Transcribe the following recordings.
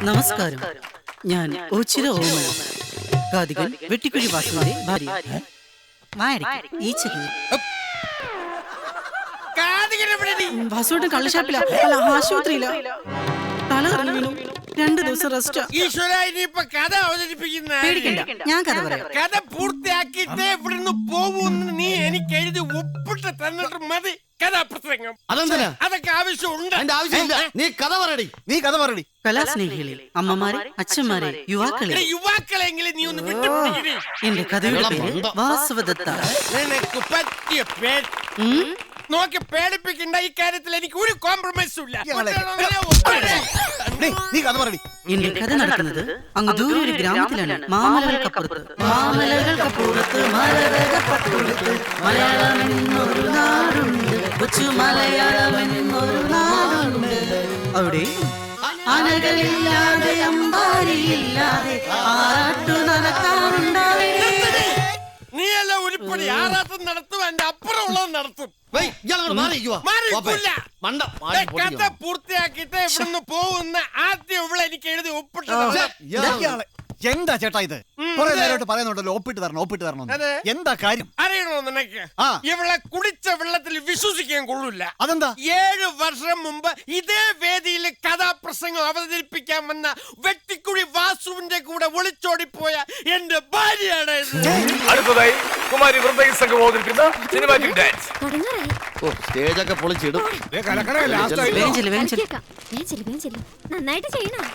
നമസ്കാരം, ഞാൻ ഓച്ചിറ ഓമന കാതികൻ വെട്ടിക്കുഴി വാസുവിന്റെ ഭാര്യ. വാസുവിന്റെ കള്ളുഷാപ്പില, അല്ല ആശുപത്രിയില. തല കറങ്ങി വീണു. 2 ദിവസം റെസ്റ്റ്. കഥ അവതരിപ്പിക്കുന്ന പേടിക്കണ്ട, ഞാൻ കഥ പറയാം. കഥ പൂർത്തിയാക്കിട്ടേ ഇവിടുന്ന് പോവൂന്ന് നീ എനിക്ക് എഴുതി ഒപ്പിട്ട് തന്നിട്ട് മതി കഥാപ്രസംഗം. അതൊക്കെ ആവശ്യമുണ്ട്. നീ കഥ പറയടി. കലാസ്നേഹികളെ, അമ്മമാരെ, അച്ഛന്മാരെ, യുവാക്കളെങ്കിലും നീ ഒന്ന് വിട്ടുപിടിക്കണേ. എന്റെ കഥയുടെ പേര് വാസവദത്ത. നിനക്ക് പറ്റിയ പേര് നോക്കി പേടിപ്പിക്കണ്ട. ഈ കാര്യത്തിൽ എനിക്ക് ഒരു കോംപ്രമൈസും ഇല്ല. എന്റെ കഥ നടക്കുന്നത് അങ്ങ് ദൂരെ ഒരു ഗ്രാമത്തിലാണ്. മാമലകൾക്കപ്പുറത്ത് മലയാളമെന്നൊരു നാടുണ്ട്, കൊച്ചു മലയാളമെന്നൊരു നാടുണ്ട്. അവിടെ ആനകളില്ലാതെ അമ്പാരിയില്ലാതെ ആറാട്ടു നടക്കാറുണ്ടാവേ. നീയല്ല ഉരുപ്പടി. ആറാട്ടം നടത്തും, എന്റെ അപ്പുറം ഉള്ളത് നടത്തും. കഥ പൂർത്തിയാക്കിട്ട് ഇവിടുന്ന് പോകുന്ന ആദ്യം ഇവിടെ എനിക്ക് എഴുതി ഒപ്പിട്ട്. എന്താ ചേട്ടാ ഇത്? കുറെ നേരമായിട്ട് പറയുന്നുണ്ടല്ലോ ഒപ്പിട്ട് തരണം. എന്താ കാര്യം അറിയണോ നിനക്ക്? ഇവളെ കുടിച്ച വെള്ളത്തിൽ വിശ്വസിക്കാൻ കൊള്ളൂല. അതെന്താ? 7 വർഷം മുമ്പ് ഇതേ വേദിയിൽ കഥാപ്രസംഗം അവതരിപ്പിക്കാൻ വന്ന വെട്ടിക്കുഴി വാസുവിന്റെ കൂടെ ഒളിച്ചോടിപ്പോയ എന്റെ ഭാര്യയാണ്. അടുത്തതായി കുമാരി വൃന്ദയും സംഘം അവതരിപ്പിക്കുന്ന സിനിമാറ്റിക് ഡാൻസ്. സ്റ്റേജൊക്കെ പൊളിച്ചിടും. നന്നായിട്ട് ചെയ്യണം.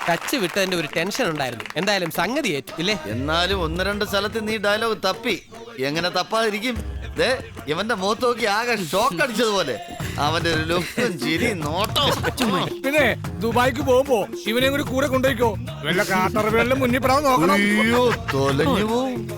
ടച്ച് വിട്ടതിന്റെ ഒരു ടെൻഷൻ ഉണ്ടായിരുന്നു. എന്തായാലും സംഗതി ഏറ്റു ഇല്ലേ? എന്നാലും 1-2 സ്ഥലത്ത് നീ ഡയലോഗ് തപ്പി. എങ്ങനെ തപ്പാതിരിക്കും? ഇവന്റെ മുഖത്ത് നോക്കി ആകെ ഷോക്ക് അടിച്ചതുപോലെ. അവന്റെ ഒരു ലുക്കും ചിരി നോട്ടവും. പിന്നെ ദുബായിക്ക് പോകുമ്പോ ഇവനെ കൂടെ കൊണ്ടുപോയിക്കോ. വല്ല കാട്ടറവേളിലും മുന്നിൽ പെടാൻ നോക്കണം. തൊലഞ്ഞു പോവും.